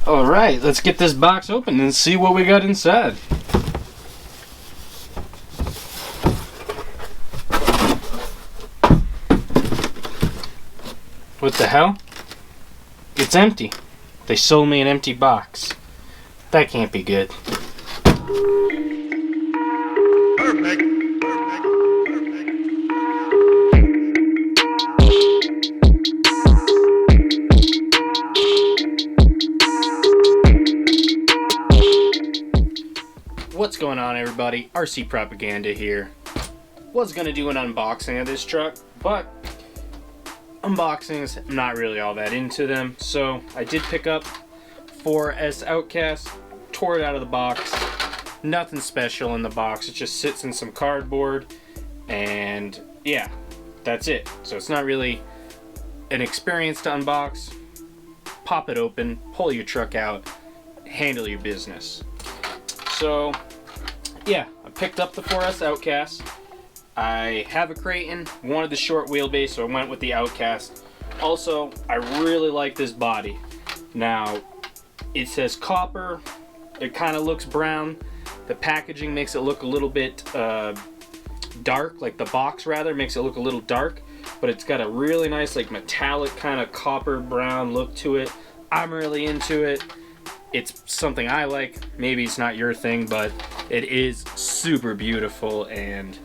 Alright, let's get this box open and see what we got inside. What the hell? It's empty. They sold me an empty box. That can't be good. Perfect. What's going on, everybody? RC Propaganda here. Was gonna do an unboxing of this truck, but unboxings, I'm not really all that into them. So I did pick up 4S Outcast, tore it out of the box. Nothing special in the box. It just sits in some cardboard, and yeah, that's it. So it's not really an experience to unbox. Pop it open, pull your truck out, handle your business. So yeah, I picked up the 4S Outcast. I have a Creighton, wanted the short wheelbase, so I went with the Outcast. Also, I really like this body. Now, it says copper, it kind of looks brown. The packaging makes it look a little bit dark, like the box rather, makes it look a little dark, but it's got a really nice like metallic kind of copper brown look to it. I'm really into it. It's something I like. Maybe it's not your thing, but it is super beautiful, and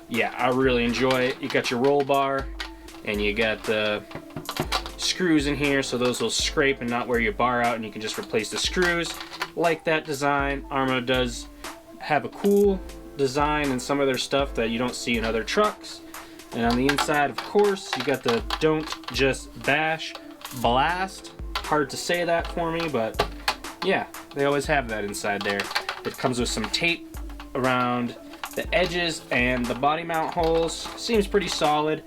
yeah, I really enjoy it. You got your roll bar, and you got the screws in here, so those will scrape and not wear your bar out, and you can just replace the screws. Like that design. Arrma does have a cool design in some of their stuff that you don't see in other trucks. And on the inside, of course, you got the Don't Just Bash Blast. Hard to say that for me, but yeah, they always have that inside there. It comes with some tape around the edges and the body mount holes. Seems pretty solid.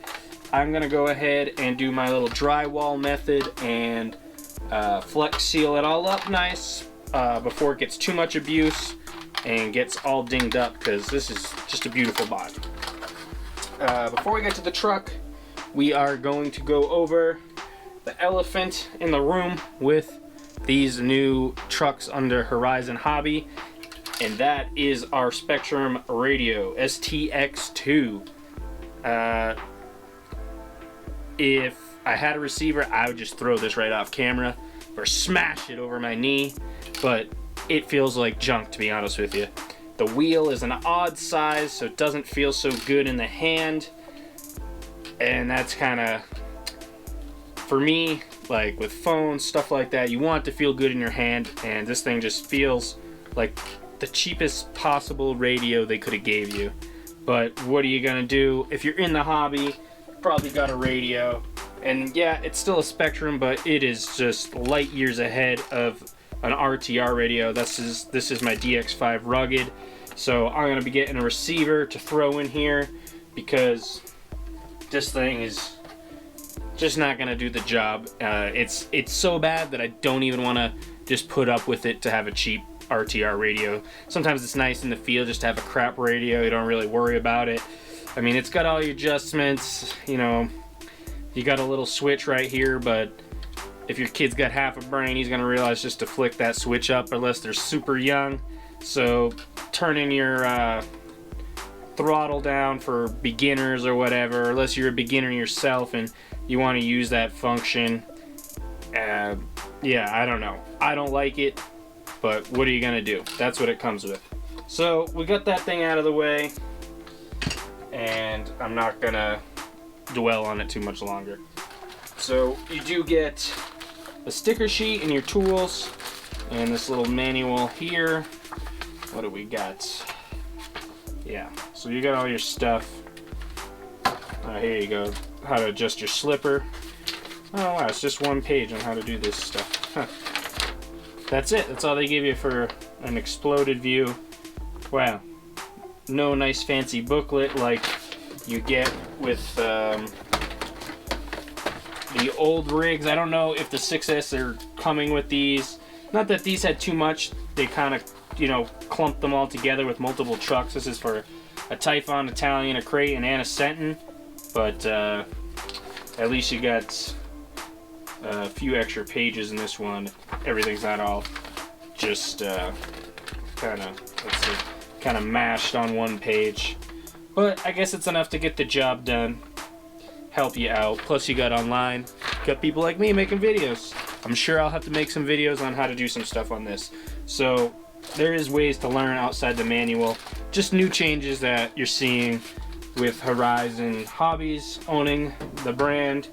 I'm gonna go ahead and do my little drywall method and flex seal it all up nice before it gets too much abuse and gets all dinged up, because this is just a beautiful body. Before we get to the truck, we are going to go over the elephant in the room with these new trucks under Horizon Hobby, and that is our Spectrum Radio STX2. If I had a receiver, I would just throw this right off camera or smash it over my knee, but it feels like junk, to be honest with you. The wheel is an odd size, so it doesn't feel so good in the hand, and that's kind of, for me, like with phones, stuff like that, you want it to feel good in your hand, and this thing just feels like the cheapest possible radio they could have gave you. But what are you gonna do? If you're in the hobby, probably got a radio, and yeah, it's still a Spectrum, but it is just light years ahead of an RTR radio. This is my DX5 Rugged, so I'm gonna be getting a receiver to throw in here, because this thing is just not gonna do the job. It's so bad that I don't even want to just put up with it to have a cheap RTR radio. Sometimes it's nice in the field just to have a crap radio. You don't really worry about it. I mean, it's got all your adjustments, you know, you got a little switch right here, but if your kid's got half a brain, he's gonna realize just to flick that switch up unless they're super young. So turning your throttle down for beginners or whatever, unless you're a beginner yourself and you want to use that function, yeah, I don't know. I don't like it, but what are you gonna do? That's what it comes with. So we got that thing out of the way, and I'm not gonna dwell on it too much longer. So you do get a sticker sheet and your tools, and this little manual here. What do we got? Yeah, so you got all your stuff. Here you go. How to adjust your slipper. Oh wow, it's just one page on how to do this stuff. Huh. That's it. That's all they give you for an exploded view. Wow. No nice fancy booklet like you get with the old rigs. I don't know if the 6S are coming with these. Not that these had too much. They kind of, you know, clumped them all together with multiple trucks. This is for a Typhon, Italian, a Creighton, and a Senton. But at least you got a few extra pages in this one. Everything's not all just kind of mashed on one page. But I guess it's enough to get the job done, help you out. Plus you got online, got people like me making videos. I'm sure I'll have to make some videos on how to do some stuff on this. So there is ways to learn outside the manual. Just new changes that you're seeing with Horizon Hobbies owning the brand,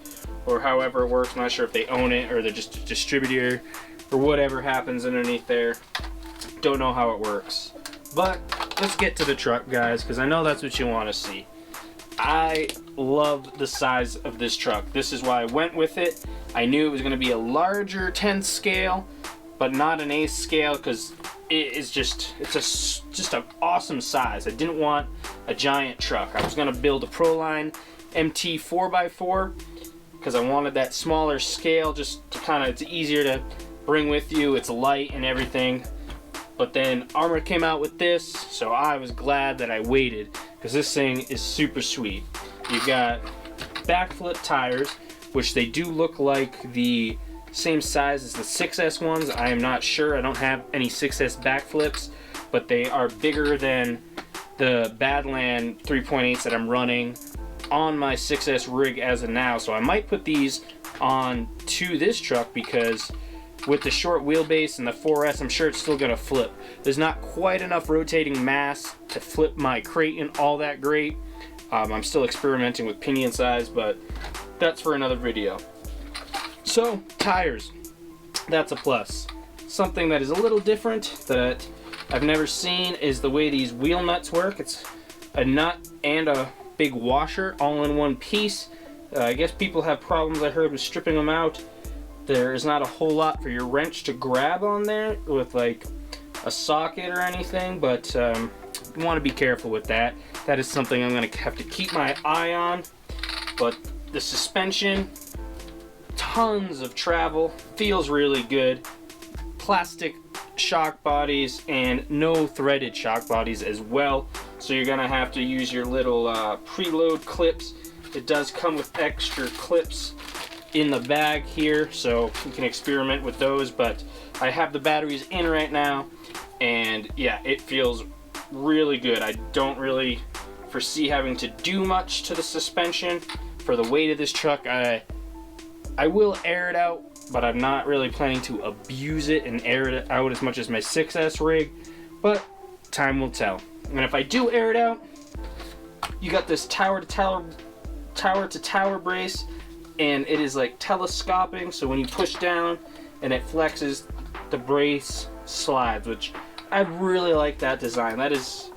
or however it works. I'm not sure if they own it or they're just a distributor or whatever happens underneath there. Don't know how it works. But let's get to the truck, guys, because I know that's what you want to see. I love the size of this truck. This is why I went with it. I knew it was going to be a larger 10 scale, but not an ace scale, because it's just an awesome size. I didn't want a giant truck. I was going to build a Proline MT 4x4 because I wanted that smaller scale, just to kind of, it's easier to bring with you. It's light and everything. But then Arrma came out with this, so I was glad that I waited, because this thing is super sweet. You got backflip tires, which they do look like the same size as the 6S ones. I am not sure. I don't have any 6S backflips, but they are bigger than the Badland 3.8s that I'm running on my 6S rig as of now. So I might put these on to this truck, because with the short wheelbase and the 4S, I'm sure it's still going to flip. There's not quite enough rotating mass to flip my Creighton all that great. I'm still experimenting with pinion size, but that's for another video. So, tires. That's a plus. Something that is a little different that I've never seen is the way these wheel nuts work. It's a nut and a big washer all in one piece. I guess people have problems, I heard, with stripping them out. There is not a whole lot for your wrench to grab on there with like a socket or anything, but you want to be careful with that. That is something I'm going to have to keep my eye on. But the suspension, tons of travel, feels really good. Plastic shock bodies and no threaded shock bodies as well. So you're going to have to use your little preload clips. It does come with extra clips in the bag here, so you can experiment with those, but I have the batteries in right now, and yeah, it feels really good. I don't really foresee having to do much to the suspension for the weight of this truck. I will air it out, but I'm not really planning to abuse it and air it out as much as my 6S rig, but time will tell. And if I do air it out, you got this tower to tower brace, and it is like telescoping, so when you push down and it flexes, the brace slides, which I really like that design. That is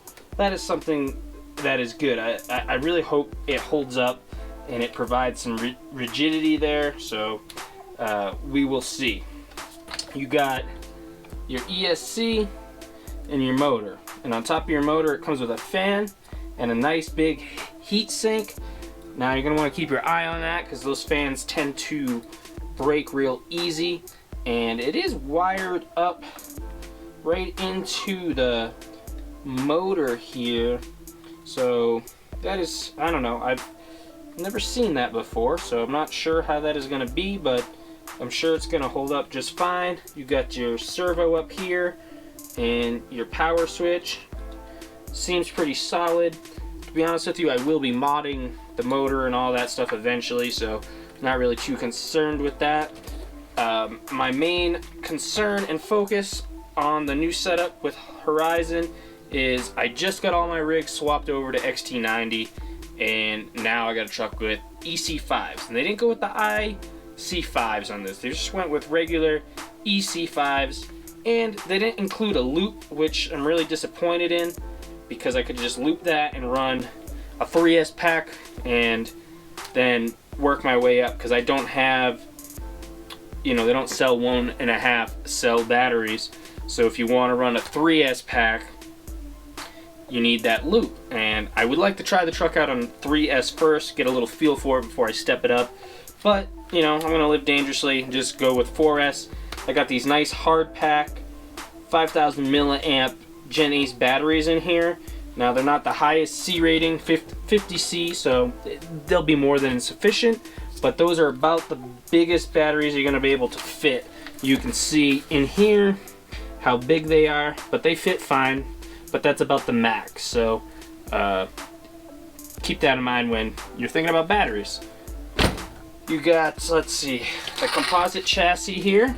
something that is good. I really hope it holds up and it provides some rigidity there, so we will see. You got your ESC and your motor, and on top of your motor it comes with a fan and a nice big heat sink. Now you're going to want to keep your eye on that, because those fans tend to break real easy, and it is wired up right into the motor here. So that is, I don't know, I've never seen that before, so I'm not sure how that is going to be, but I'm sure it's going to hold up just fine. You got your servo up here and your power switch. Seems pretty solid. To be honest with you, I will be modding the motor and all that stuff eventually, so not really too concerned with that. My main concern and focus on the new setup with Horizon is I just got all my rigs swapped over to XT90, and now I got a truck with EC5s, and they didn't go with the IC5s on this. They just went with regular EC5s, and they didn't include a loop, which I'm really disappointed in, because I could just loop that and run a 3S pack and then work my way up, because I don't have, you know, they don't sell 1.5 cell batteries. So if you want to run a 3S pack, you need that loop. And I would like to try the truck out on 3S first, get a little feel for it before I step it up. But, you know, I'm going to live dangerously and just go with 4S. I got these nice hard pack 5,000 milliamp Gen Ace batteries in here. Now they're not the highest C rating, 50C, so they'll be more than sufficient, but those are about the biggest batteries you're going to be able to fit. You can see in here how big they are, but they fit fine, but that's about the max. So keep that in mind when you're thinking about batteries. You got, let's see, the composite chassis here.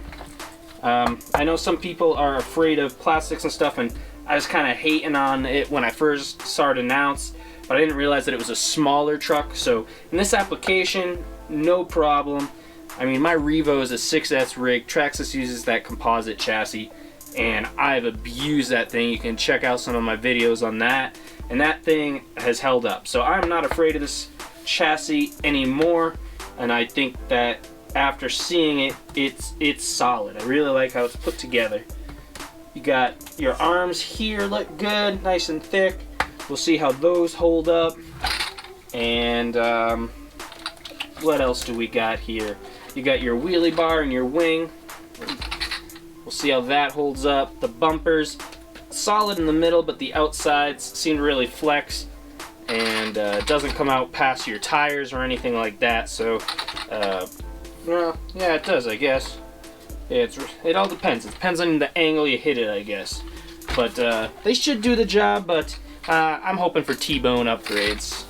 I know some people are afraid of plastics and stuff, and I was kind of hating on it when I first saw it announced, but I didn't realize that it was a smaller truck. So in this application, no problem. I mean, my Revo is a 6S rig. Traxxas uses that composite chassis, and I've abused that thing. You can check out some of my videos on that, and that thing has held up. So I'm not afraid of this chassis anymore, and I think that after seeing it, it's solid. I really like how it's put together. You got your arms here, look good, nice and thick. We'll see how those hold up. And what else do we got here? You got your wheelie bar and your wing. We'll see how that holds up. The bumpers, solid in the middle, but the outsides seem to really flex, and it doesn't come out past your tires or anything like that. So well, yeah, it does, I guess. It all depends. It depends on the angle you hit it, I guess. But they should do the job, but I'm hoping for T-bone upgrades.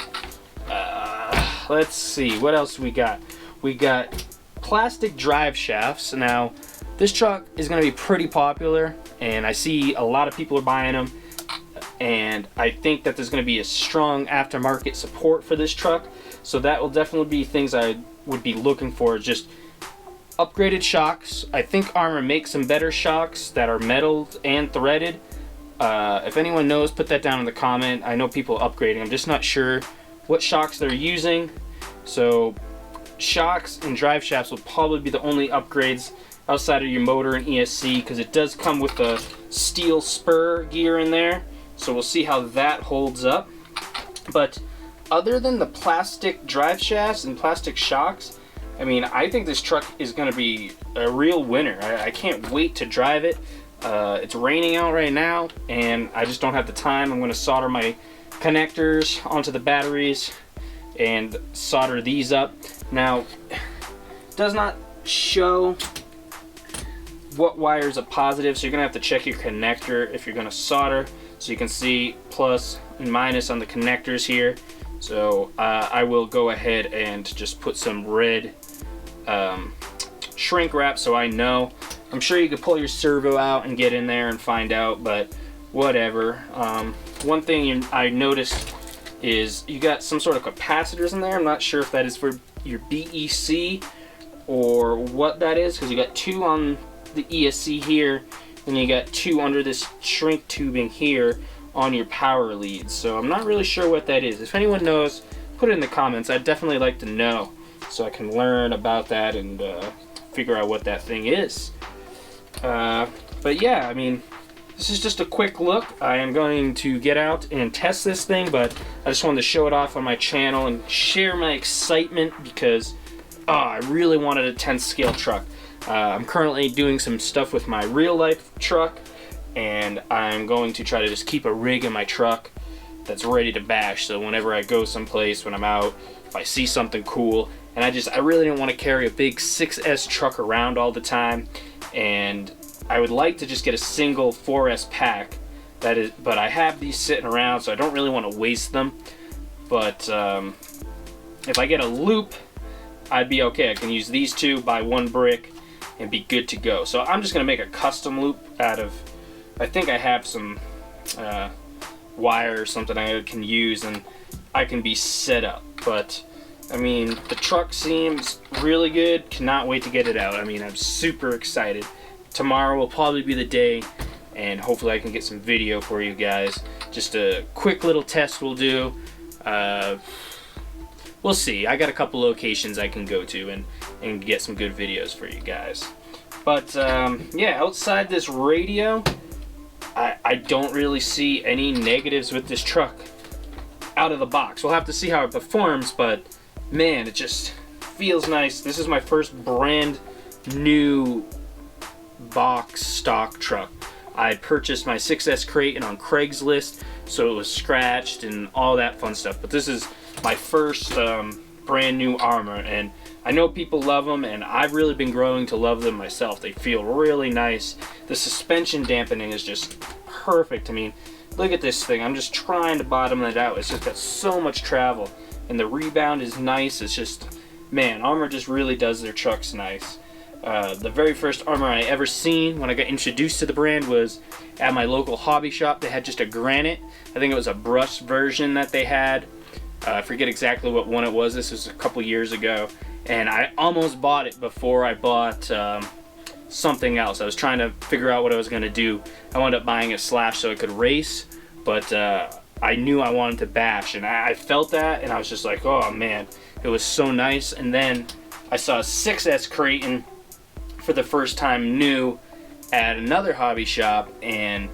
Let's see, what else we got? We got plastic drive shafts. Now, this truck is going to be pretty popular, and I see a lot of people are buying them, and I think that there's going to be a strong aftermarket support for this truck. So that will definitely be things I would be looking for, just upgraded shocks. I think Arrma makes some better shocks that are metalled and threaded. If anyone knows, put that down in the comment. I know people upgrading. I'm just not sure what shocks they're using. So shocks and drive shafts will probably be the only upgrades outside of your motor and ESC, because it does come with a steel spur gear in there. So we'll see how that holds up. But other than the plastic drive shafts and plastic shocks, I mean, I think this truck is going to be a real winner. I can't wait to drive it. It's raining out right now, and I just don't have the time. I'm going to solder my connectors onto the batteries and solder these up. Now, it does not show what wire is a positive, so you're going to have to check your connector if you're going to solder, so you can see plus and minus on the connectors here. So I will go ahead and just put some red shrink wrap so I know. I'm sure you could pull your servo out and get in there and find out, but whatever. One thing I noticed is you got some sort of capacitors in there. I'm not sure if that is for your BEC or what that is, because you got two on the ESC here, and you got two under this shrink tubing here on your power leads. So I'm not really sure what that is. If anyone knows, put it in the comments. I'd definitely like to know so I can learn about that and figure out what that thing is. But yeah, I mean, this is just a quick look. I am going to get out and test this thing, but I just wanted to show it off on my channel and share my excitement because I really wanted a 10 scale truck. I'm currently doing some stuff with my real life truck, and I'm going to try to just keep a rig in my truck that's ready to bash. So whenever I go someplace, when I'm out, if I see something cool, and I really don't want to carry a big 6S truck around all the time, and I would like to just get a single 4S pack. But I have these sitting around, so I don't really want to waste them. But if I get a loop, I'd be okay. I can use these two, buy one brick, and be good to go. So I'm just gonna make a custom loop out of, I think I have some wire or something I can use, and I can be set up. But I mean, the truck seems really good. Cannot wait to get it out. I mean, I'm super excited. Tomorrow will probably be the day, and hopefully I can get some video for you guys. Just a quick little test we'll do. We'll see. I got a couple locations I can go to and get some good videos for you guys. But yeah, outside this radio, I don't really see any negatives with this truck out of the box. We'll have to see how it performs, but man, it just feels nice. This is my first brand new box stock truck. I purchased my 6S crate on Craigslist, so it was scratched and all that fun stuff. But this is my first brand new Arrma, and I know people love them, and I've really been growing to love them myself. They feel really nice. The suspension dampening is just perfect. I mean, look at this thing. I'm just trying to bottom it out. It's just got so much travel, and the rebound is nice. It's just, man, Arrma just really does their trucks nice. The very first Arrma I ever seen when I got introduced to the brand was at my local hobby shop. They had just a granite. I think it was a brushed version that they had. I forget exactly what one it was. This was a couple years ago, and I almost bought it before I bought something else. I was trying to figure out what I was going to do. I wound up buying a Slash so I could race, but I knew I wanted to bash, and I felt that, and I was just like, oh man, it was so nice. And then I saw a 6S Creighton for the first time new at another hobby shop, and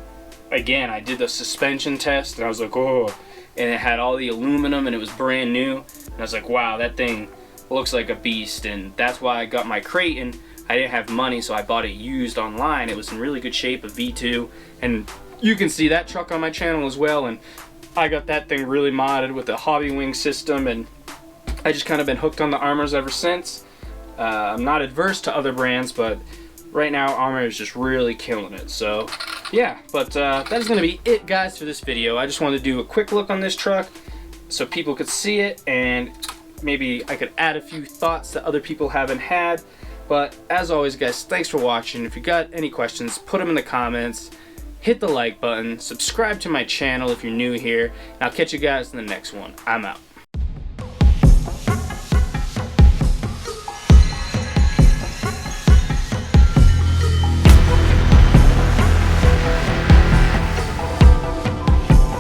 again I did the suspension test, and I was like, oh, and it had all the aluminum, and it was brand new, and I was like, wow, that thing looks like a beast. And that's why I got my Creighton. I didn't have money, so I bought it used online. It was in really good shape, a V2, and you can see that truck on my channel as well. And I got that thing really modded with the hobby wing system, and I just kind of been hooked on the Arrmas ever since. I'm not adverse to other brands, but right now Arrma is just really killing it. So yeah, but that is going to be it, guys, for this video. I just wanted to do a quick look on this truck so people could see it, and maybe I could add a few thoughts that other people haven't had. But as always, guys, thanks for watching. If you got any questions, put them in the comments. Hit the like button, subscribe to my channel if you're new here, and I'll catch you guys in the next one. I'm out.